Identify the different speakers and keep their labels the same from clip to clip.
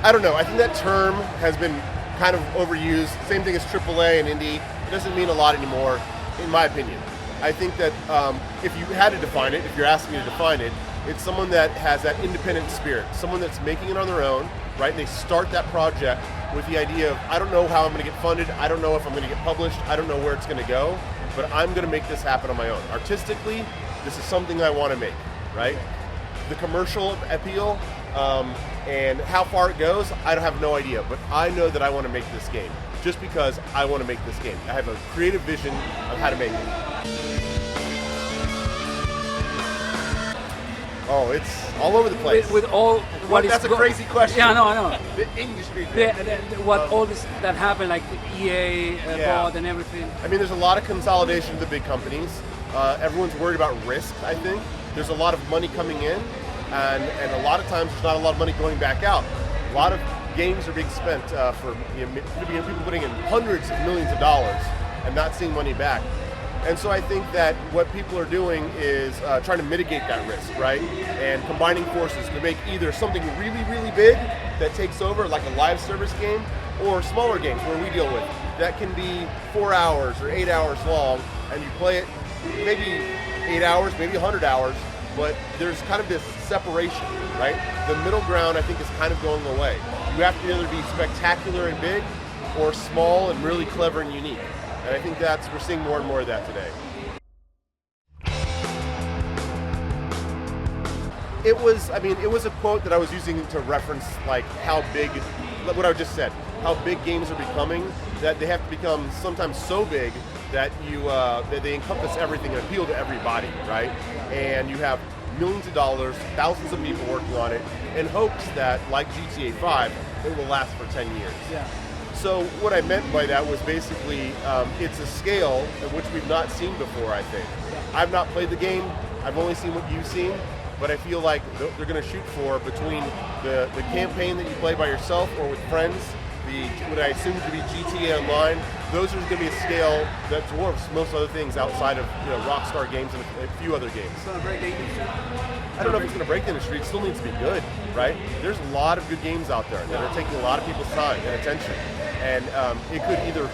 Speaker 1: I don't know. I think that term has been kind of overused. Same thing as AAA and indie. It doesn't mean a lot anymore, in my opinion. I think that if you had to define it, if you're asking me to define it, it's someone that has that independent spirit, someone that's making it on their own, right? And they start that project with the idea of, I don't know how I'm going to get funded, I don't know if I'm going to get published, I don't know where it's going to go, but I'm going to make this happen on my own. Artistically, this is something I want to make, right? The commercial appeal and how far it goes, I have no idea, but I know that I want to make this game just because I want to make this game. I have a creative vision of how to make it. Oh, it's all over the place.
Speaker 2: With all what is
Speaker 1: that's a crazy question.
Speaker 2: Yeah, I know.
Speaker 1: The industry.
Speaker 2: What all this that happened, like the EA bought and everything.
Speaker 1: I mean, there's a lot of consolidation of the big companies. Everyone's worried about risk, I think. There's a lot of money coming in, and a lot of times there's not a lot of money going back out. A lot of games are being spent for people putting in hundreds of millions of dollars and not seeing money back. And so I think that what people are doing is trying to mitigate that risk, right? And combining forces to make either something really, really big that takes over, like a live service game, or smaller games where we deal with that can be 4 hours or 8 hours long, and you play it maybe 8 hours, maybe 100 hours, but there's kind of this separation, right? The middle ground, I think, is kind of going away. You have to either be spectacular and big, or small and really clever and unique. And I think we're seeing more and more of that today. It was a quote that I was using to reference like how big, what I just said, how big games are becoming, that they have to become sometimes so big that that they encompass everything and appeal to everybody, right? And you have millions of dollars, thousands of people working on it, in hopes that, like GTA 5, it will last for 10 years.
Speaker 2: Yeah.
Speaker 1: So what I meant by that was basically it's a scale at which we've not seen before, I think. I've not played the game. I've only seen what you've seen. But I feel like they're going to shoot for between the campaign that you play by yourself or with friends, what I assume to be GTA Online, those are going to be a scale that dwarfs most other things outside of Rockstar games and a few other games.
Speaker 2: It's going to break the industry?
Speaker 1: I don't know if it's going to break the industry. It still needs to be good, right? There's a lot of good games out there that are taking a lot of people's time and attention. And it could either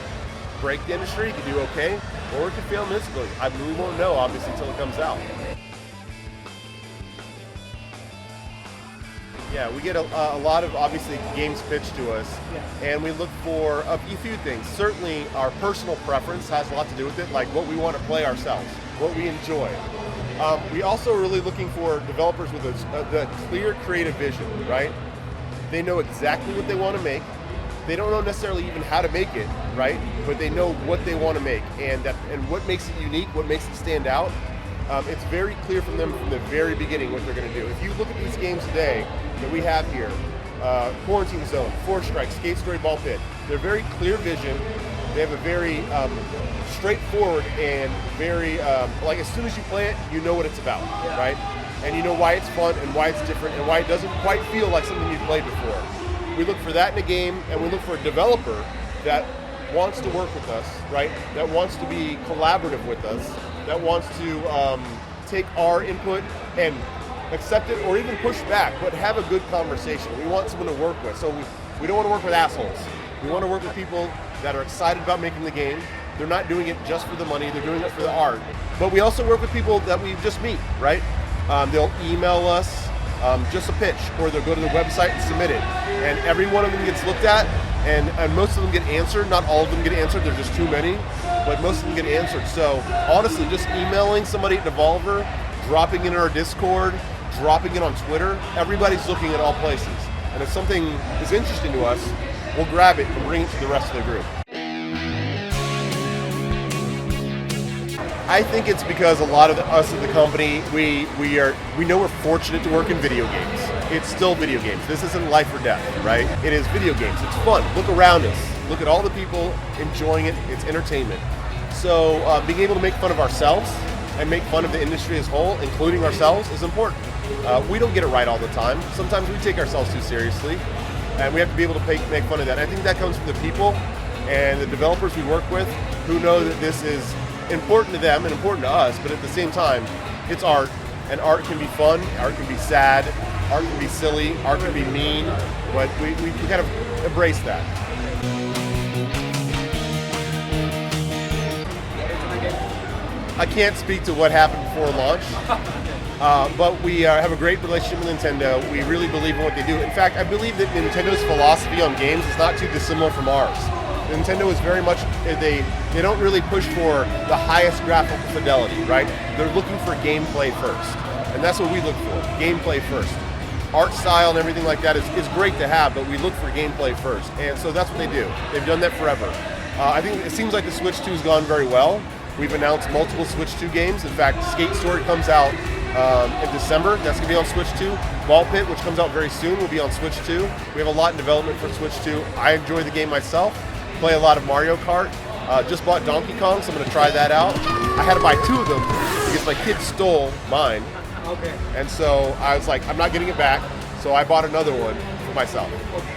Speaker 1: break the industry, it could do okay, or it could fail miserably. We won't know, obviously, until it comes out. Yeah, we get a lot of, obviously, games pitched to us, and we look for a few things. Certainly, our personal preference has a lot to do with it, like what we want to play ourselves, what we enjoy. We also are really looking for developers with a clear creative vision, right? They know exactly what they want to make. They don't know necessarily even how to make it, right? But they know what they want to make, and what makes it unique, what makes it stand out. It's very clear from them from the very beginning what they're going to do. If you look at these games today that we have here, Quarantine Zone, Four Strikes, Skate Story, Ball Pit, they're very clear vision. They have a very straightforward and very, like as soon as you play it, you know what it's about, right? And you know why it's fun and why it's different and why it doesn't quite feel like something you've played before. We look for that in a game, and we look for a developer that wants to work with us, right? That wants to be collaborative with us, that wants to take our input and accept it or even push back, but have a good conversation. We want someone to work with. So we don't want to work with assholes. We want to work with people that are excited about making the game. They're not doing it just for the money, they're doing it for the art. But we also work with people that we just meet, right? They'll email us just a pitch, or they'll go to the website and submit it. And every one of them gets looked at, and most of them get answered. Not all of them get answered, there's just too many, but most of them get answered. So honestly, just emailing somebody at Devolver, dropping in our Discord, dropping it on Twitter, everybody's looking at all places. And if something is interesting to us, we'll grab it and bring it to the rest of the group. I think it's because a lot of us at the company, we know we're fortunate to work in video games. It's still video games. This isn't life or death, right? It is video games. It's fun. Look around us. Look at all the people enjoying it. It's entertainment. So being able to make fun of ourselves and make fun of the industry as a whole, including ourselves, is important. We don't get it right all the time. Sometimes we take ourselves too seriously, and we have to be able to make fun of that. And I think that comes from the people and the developers we work with who know that this is important to them and important to us, but at the same time, it's art, and art can be fun, art can be sad, Art can be silly, art can be mean, but we kind of embrace that. I can't speak to what happened before launch, but we have a great relationship with Nintendo. We really believe in what they do. In fact, I believe that Nintendo's philosophy on games is not too dissimilar from ours. Nintendo is very much, they don't really push for the highest graphical fidelity, right? They're looking for gameplay first. And that's what we look for, gameplay first. Art style and everything like that is great to have, but we look for gameplay first. And so that's what they do. They've done that forever. I think it seems like the Switch 2 has gone very well. We've announced multiple Switch 2 games. In fact, Skate Story comes out in December. That's going to be on Switch 2. Ball Pit, which comes out very soon, will be on Switch 2. We have a lot in development for Switch 2. I enjoy the game myself. Play a lot of Mario Kart. Just bought Donkey Kong, so I'm going to try that out. I had to buy 2 of them because my kid stole mine.
Speaker 2: Okay.
Speaker 1: And so I was like, I'm not getting it back. So I bought another one for myself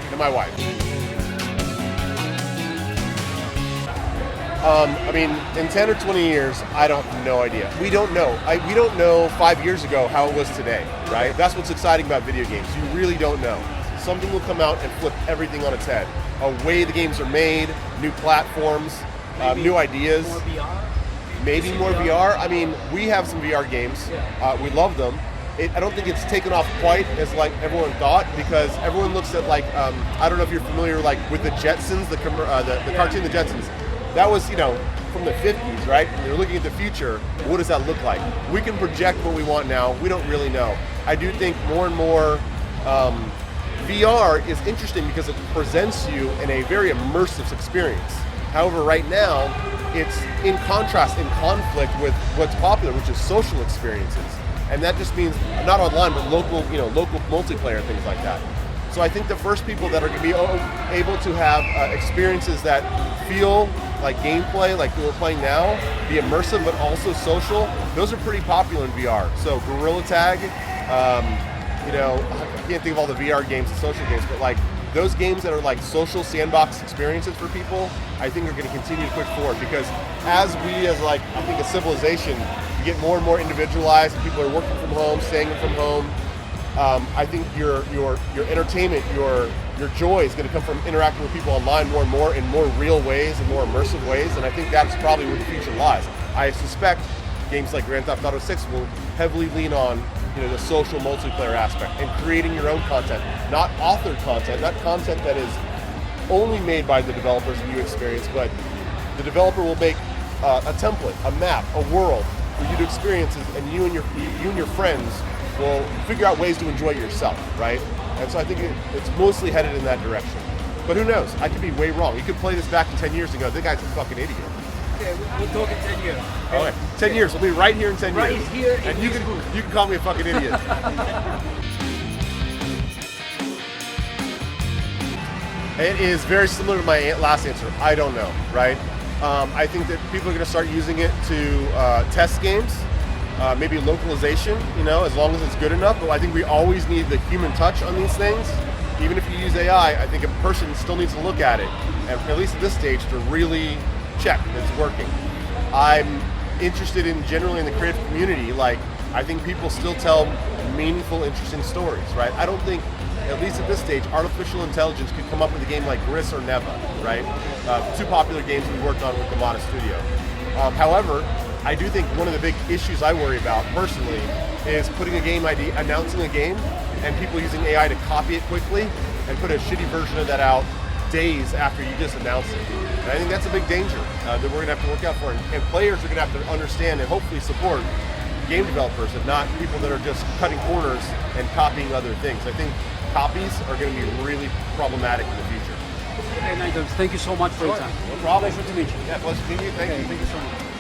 Speaker 1: and my wife. I mean, in 10 or 20 years, I don't have no idea. We don't know. We don't know 5 years ago how it was today, right? That's what's exciting about video games. You really don't know. Something will come out and flip everything on its head. A way the games are made, new platforms, new ideas.
Speaker 2: More VR?
Speaker 1: Maybe more VR. I mean, we have some VR games. We love them. I don't think it's taken off quite as like everyone thought, because everyone looks at like, I don't know if you're familiar like with the Jetsons, the cartoon The Jetsons. That was, from the 50s, right? And you're looking at the future, what does that look like? We can project what we want now. We don't really know. I do think more and more VR is interesting because it presents you in a very immersive experience. However, right now, it's in contrast, in conflict with what's popular, which is social experiences. And that just means not online, but local multiplayer, things like that. So I think the first people that are going to be able to have experiences that feel like gameplay, like we're playing now, be immersive but also social, those are pretty popular in VR. So Gorilla Tag, I can't think of all the VR games and social games, but like those games that are like social sandbox experiences for people, I think are going to continue to push forward, because as we as like, I think a civilization, get more and more individualized, and people are working from home, staying from home. I think your entertainment, your joy is going to come from interacting with people online more and more in more real ways and more immersive ways, and I think that's probably where the future lies. I suspect games like Grand Theft Auto 6 will heavily lean on the social multiplayer aspect and creating your own content, not authored content, not content that is only made by the developers and you experience, but the developer will make a template, a map, a world for you to experience, and you and your friends will figure out ways to enjoy it yourself, right? And so I think it's mostly headed in that direction. But who knows? I could be way wrong. You could play this back in 10 years and go, "This guy's a fucking idiot."
Speaker 2: Okay, we'll talk in 10 years.
Speaker 1: All right, 10 years. We'll be right here in 10
Speaker 2: right
Speaker 1: years.
Speaker 2: Here
Speaker 1: and you can call me a fucking idiot. It is very similar to my last answer. I don't know, right? I think that people are going to start using it to test games, maybe localization, as long as it's good enough. But I think we always need the human touch on these things. Even if you use AI, I think a person still needs to look at it, and at least at this stage, to really check that it's working. I'm interested in generally in the creative community. Like, I think people still tell meaningful, interesting stories, right? I don't think, at least at this stage, artificial intelligence could come up with a game like Gris or Neva, right? 2 popular games we worked on with the Gamada Studio. However, I do think one of the big issues I worry about personally is putting a game ID, announcing a game, and people using AI to copy it quickly and put a shitty version of that out days after you just announce it. And I think that's a big danger that we're going to have to work out for. And players are going to have to understand and hopefully support game developers and not people that are just cutting corners and copying other things. I think copies are going to be really problematic in the future.
Speaker 2: Okay, Nigel, thank you so much for your time.
Speaker 1: No problem.
Speaker 2: Pleasure to meet you.
Speaker 1: Yeah, pleasure to meet you. Thank you.
Speaker 2: Thank you so much.